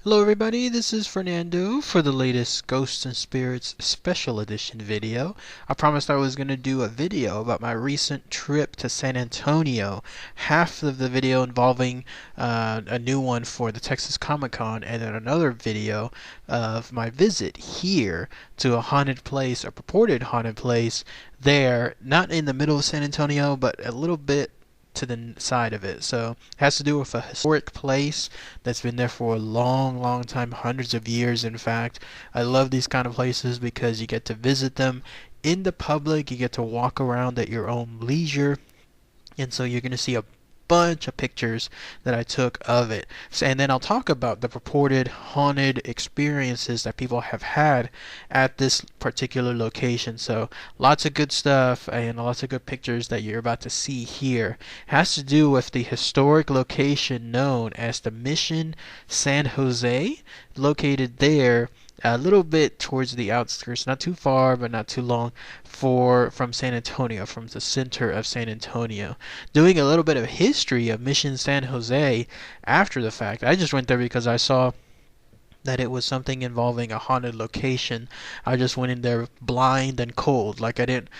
Hello everybody, this is Fernando for the latest Ghosts and Spirits Special Edition video. I promised I was going to do a video about my recent trip to San Antonio, half of the video involving a new one for the Texas Comic Con, and then another video of my visit here to a haunted place, a purported haunted place there, not in the middle of San Antonio, but a little bit to the side of it. So it has to do with a historic place that's been there for a long time, hundreds of years in fact. I love these kind of places because you get to visit them in the public, you get to walk around at your own leisure, and so you're going to see a bunch of pictures that I took of it. And then I'll talk about the purported haunted experiences that people have had at this particular location. So lots of good stuff and lots of good pictures that you're about to see here. It has to do with the historic location known as the Mission San Jose, located there a little bit towards the outskirts, not too far but not too long from San Antonio, from the center of San Antonio. Doing a little bit of history of Mission San Jose after the fact. I just went there because I saw that it was something involving a haunted location. I just went in there blind and cold, like I didn't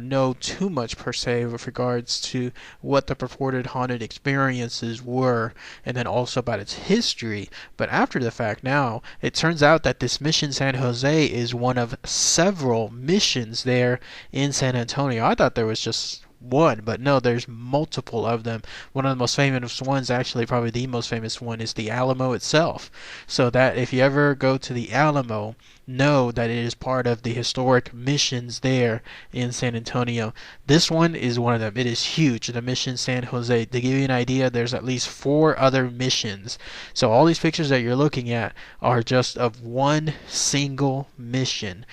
know too much per se with regards to what the purported haunted experiences were, and then also about its history. But after the fact now, it turns out that this Mission San Jose is one of several missions there in San Antonio. I thought there was just one, but no, there's multiple of them. One of the most famous ones, actually probably the most famous one, is the Alamo itself. So that if you ever go to the Alamo, know that it is part of the historic missions there in San Antonio. This one is one of them. It is huge, the Mission San Jose. To give you an idea, there's at least 4 other missions. So all these pictures that you're looking at are just of one single mission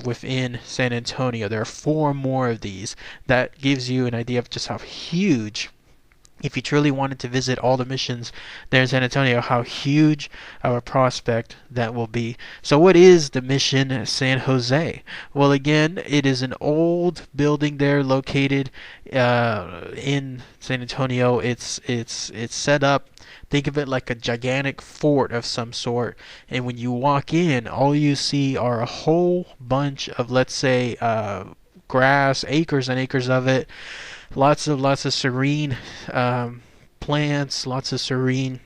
within San Antonio. There are 4 more of these. That gives you an idea of just how huge, if you truly wanted to visit all the missions there in San Antonio, how huge of a prospect that will be. So what is the Mission San Jose? Well, again, it is an old building there located in San Antonio. It's set up, think of it like a gigantic fort of some sort, and when you walk in, all you see are a whole bunch of, let's say, grass, acres and acres of it, lots of serene plants, lots of serene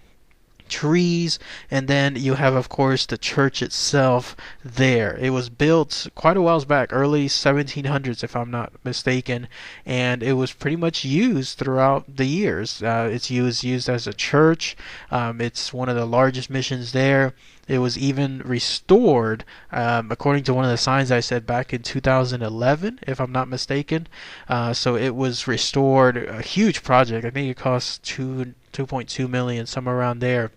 trees, and then you have, of course, the church itself there. It was built quite a while back, early 1700s if I'm not mistaken, and it was pretty much used throughout the years. It's used as a church. It's one of the largest missions there. It was even restored, according to one of the signs I said, back in 2011, if I'm not mistaken. So it was restored, a huge project. I think it cost 2.2 million, somewhere around there.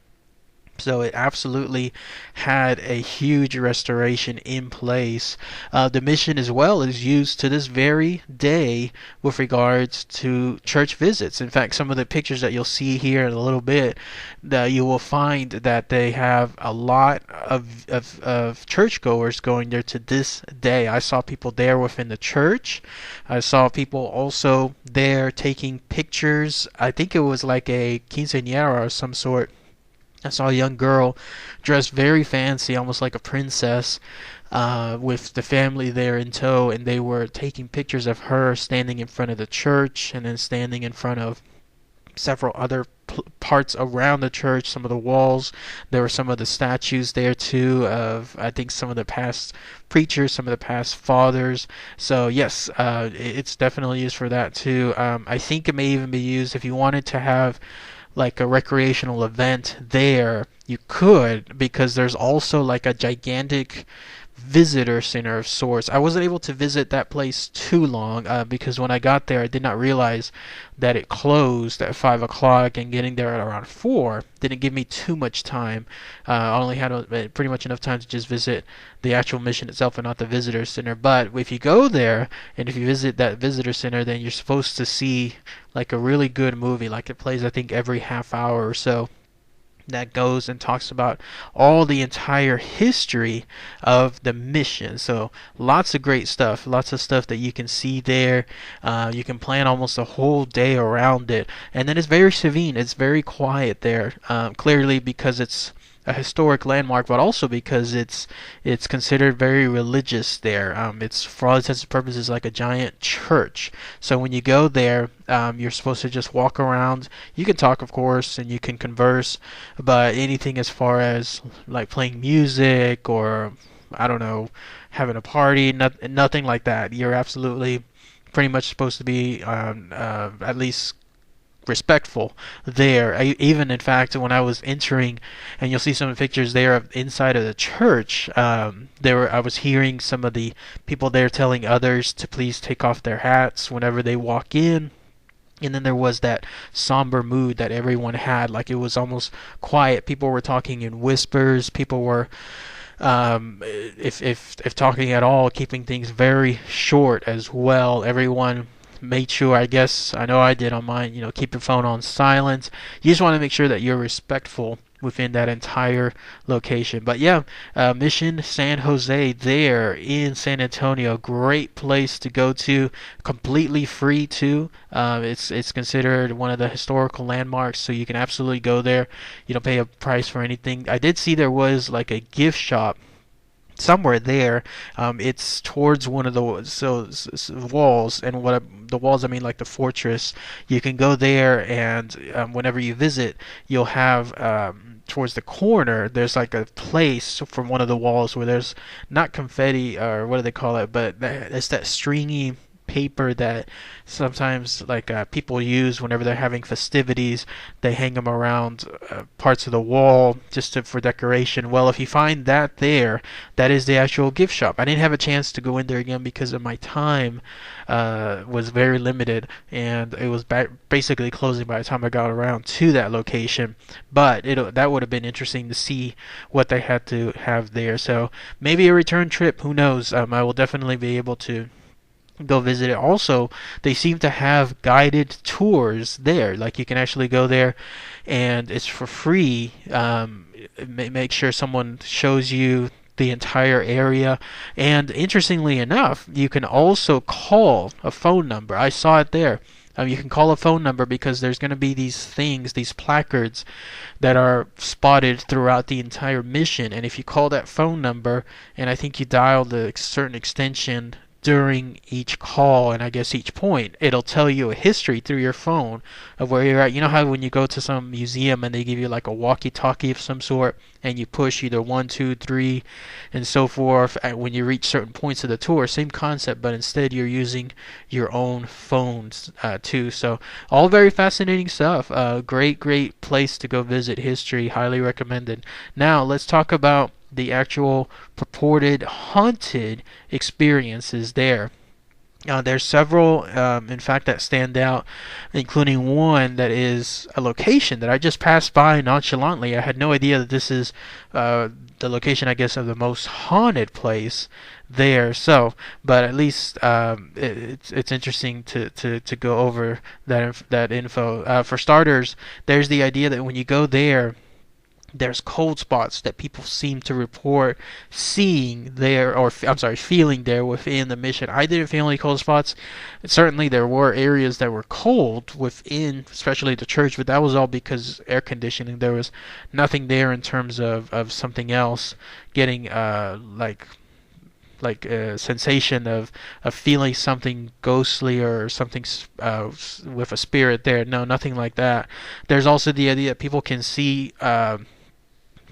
So it absolutely had a huge restoration in place. The mission as well is used to this very day with regards to church visits. In fact, some of the pictures that you'll see here in a little bit, that you will find that they have a lot of churchgoers going there to this day. I saw people there within the church. I saw people also there taking pictures. I think it was like a quinceañera or some sort. I saw a young girl dressed very fancy, almost like a princess, with the family there in tow, and they were taking pictures of her standing in front of the church and then standing in front of several other parts around the church, some of the walls. There were some of the statues there too of, I think, some of the past preachers, some of the past fathers. So yes, it's definitely used for that too. I think it may even be used if you wanted to have like a recreational event there. You could, because there's also like a gigantic visitor center of sorts. I wasn't able to visit that place too long because when I got there I did not realize that it closed at 5 o'clock, and getting there at around 4 didn't give me too much time. I only had pretty much enough time to just visit the actual mission itself and not the visitor center. But if you go there and if you visit that visitor center, then you're supposed to see like a really good movie. Like it plays, I think, every half hour or so, that goes and talks about all the entire history of the mission. So lots of great stuff, lots of stuff that you can see there. You can plan almost a whole day around it, and then it's very serene, it's very quiet there, clearly because it's a historic landmark, but also because it's considered very religious there. It's for all intents and purposes like a giant church. So when you go there, you're supposed to just walk around. You can talk, of course, and you can converse, but anything as far as like playing music or I don't know, having a party, nothing like that. You're absolutely pretty much supposed to be at least respectful there. Even in fact, when I was entering, and you'll see some pictures there of inside of the church, I was hearing some of the people there telling others to please take off their hats whenever they walk in. And then there was that somber mood that everyone had, like it was almost quiet. People were talking in whispers. People were if talking at all, keeping things very short as well. Everyone made sure, I guess, I know I did on mine, keep your phone on silent. You just want to make sure that you're respectful within that entire location. But yeah, Mission San Jose there in San Antonio, great place to go to, completely free too. It's considered one of the historical landmarks, so you can absolutely go there. You don't pay a price for anything. I did see there was like a gift shop somewhere there. It's towards one of the walls, and the walls I mean like the fortress. You can go there, and whenever you visit, you'll have towards the corner there's like a place from one of the walls where there's not confetti or what do they call it, but it's that stringy paper that sometimes like people use whenever they're having festivities. They hang them around parts of the wall just for decoration. Well, if you find that there, that is the actual gift shop. I didn't have a chance to go in there again because of my time was very limited, and it was basically closing by the time I got around to that location. But that would have been interesting to see what they had to have there. So maybe a return trip, who knows. I will definitely be able to go visit it. Also, they seem to have guided tours there. Like you can actually go there, and it's for free. Make sure someone shows you the entire area. And interestingly enough, you can also call a phone number. I saw it there. You can call a phone number because there's going to be these placards that are spotted throughout the entire mission. And if you call that phone number, and I think you dial the certain extension during each call and I guess each point, it'll tell you a history through your phone of where you're at. You know how when you go to some museum and they give you like a walkie-talkie of some sort, and you push either 1, 2, 3 and so forth when you reach certain points of the tour? Same concept, but instead you're using your own phones too. So all very fascinating stuff. Great place to go visit. History, highly recommended. Now let's talk about the actual purported haunted experiences there. There's several, in fact, that stand out, including one that is a location that I just passed by nonchalantly. I had no idea that this is the location, I guess, of the most haunted place there. So, but at least it's interesting to go over that info. For starters, there's the idea that when you go there, there's cold spots that people seem to report seeing there, or I'm sorry, feeling there within the mission. I didn't feel any cold spots. Certainly there were areas that were cold within, especially the church, but that was all because air conditioning. There was nothing there in terms of something else getting like a sensation of feeling something ghostly or something with a spirit there. No, nothing like that. There's also the idea that people can see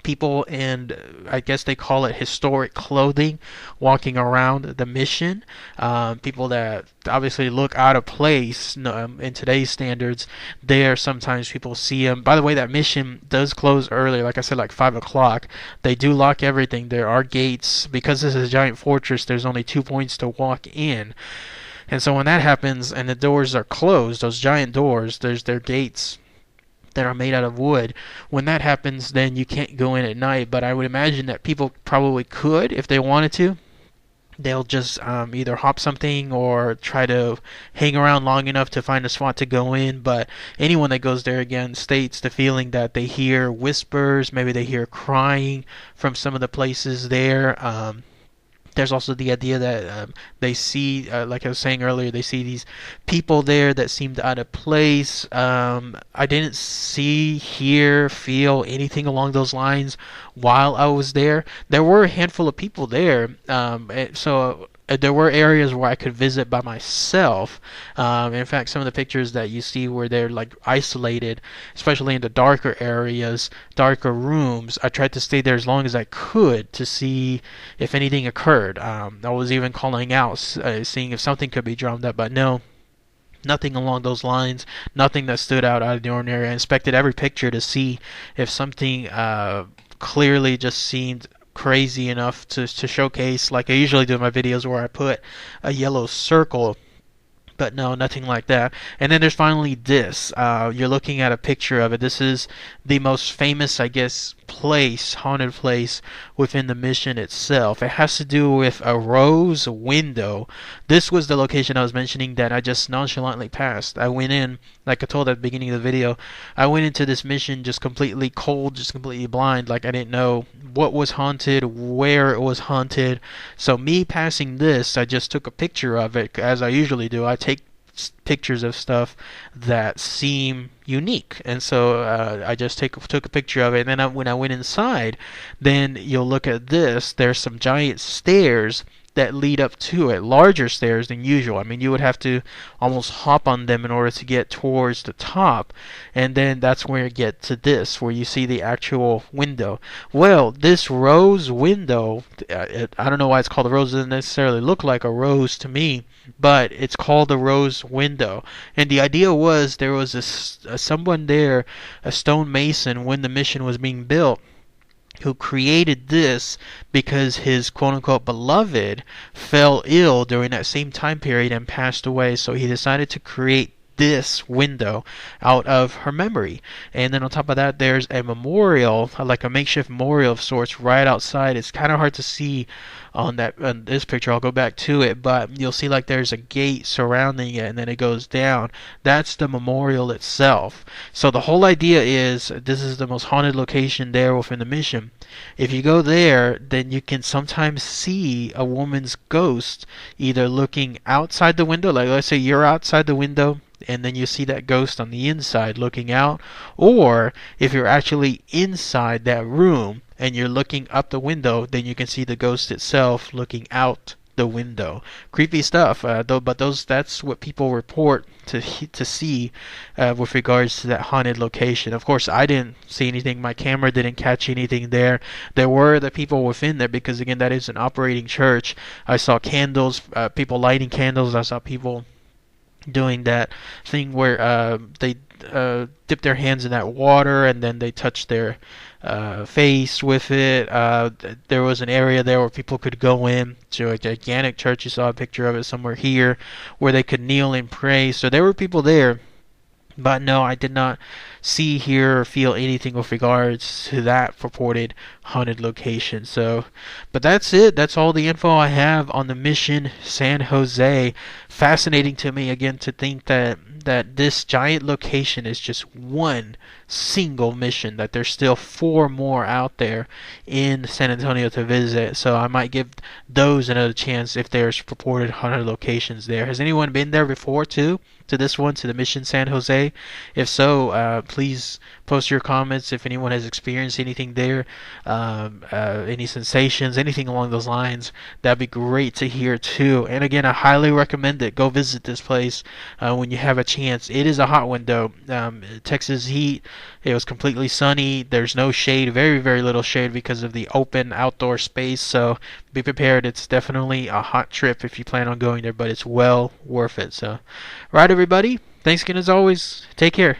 people, and I guess they call it historic clothing, walking around the mission. People that obviously look out of place in today's standards. There, sometimes people see them. By the way, that mission does close early, like I said, like 5 o'clock. They do lock everything. There are gates. Because this is a giant fortress, there's only 2 points to walk in. And so when that happens and the doors are closed, those giant doors, their gates that are made out of wood. When that happens, then you can't go in at night. But I would imagine that people probably could if they wanted to. They'll just either hop something or try to hang around long enough to find a spot to go in. But anyone that goes there, again, states the feeling that they hear whispers, maybe they hear crying from some of the places there. There's also the idea that they see, like I was saying earlier, they see these people there that seemed out of place. I didn't see, hear, feel anything along those lines while I was there. There were a handful of people there, so there were areas where I could visit by myself. In fact, some of the pictures that you see where they're like isolated, especially in the darker areas, darker rooms, I tried to stay there as long as I could to see if anything occurred. I was even calling out, seeing if something could be drummed up, but no, nothing along those lines, nothing that stood out of the ordinary. I inspected every picture to see if something clearly just seemed crazy enough to showcase, like I usually do in my videos where I put a yellow circle. But no, nothing like that. And then there's finally this. You're looking at a picture of it. This is the most famous, I guess, haunted place within the mission itself. It has to do with a rose window. This was the location I was mentioning that I just nonchalantly passed. I went in, like I told at the beginning of the video, I went into this mission just completely cold, just completely blind, like I didn't know what was haunted, where it was haunted. So me passing this, I just took a picture of it, as I usually do. I take pictures of stuff that seem unique, and so I just took a picture of it. And then when I went inside, then you'll look at this. There's some giant stairs that lead up to it, larger stairs than usual. I mean, you would have to almost hop on them in order to get towards the top, and then that's where you get to this, where you see the actual window. Well, this rose window, I don't know why it's called a rose. It doesn't necessarily look like a rose to me, but it's called a rose window. And the idea was there was someone there, a stonemason, when the mission was being built, who created this because his quote-unquote beloved fell ill during that same time period and passed away. So he decided to create this window out of her memory. And then on top of that, there's a memorial, like a makeshift memorial of sorts, right outside. It's kind of hard to see on this picture. I'll go back to it, but you'll see like there's a gate surrounding it, and then it goes down. That's the memorial itself. So the whole idea is this is the most haunted location there within the mission. If you go there, then you can sometimes see a woman's ghost either looking outside the window, like let's say you're outside the window and then you see that ghost on the inside looking out, or if you're actually inside that room and you're looking up the window, then you can see the ghost itself looking out the window. Creepy stuff, but that's what people report to see with regards to that haunted location. Of course, I didn't see anything. My camera didn't catch anything there. There were the people within there, because again, that is an operating church. I saw candles, people lighting candles. I saw people doing that thing where they dip their hands in that water and then they touch their face with it. There was an area there where people could go in to a gigantic church. You saw a picture of it somewhere here where they could kneel and pray. So there were people there. But no, I did not see, hear, or feel anything with regards to that purported haunted location. So, but that's it. That's all the info I have on the Mission San Jose. Fascinating to me, again, to think that this giant location is just one single mission, that there's still 4 more out there in San Antonio to visit. So I might give those another chance if there's purported haunted locations there. Has anyone been there before too? To this one, to the Mission San Jose? If so, please post your comments if anyone has experienced anything there, any sensations, anything along those lines. That'd be great to hear too. And again, I highly recommend it. Go visit this place when you have a chance. It is a hot one though. Texas heat. It was completely sunny. There's no shade, very, very little shade because of the open outdoor space. So be prepared. It's definitely a hot trip if you plan on going there, but it's well worth it. So, right, everybody. Thanks again as always. Take care.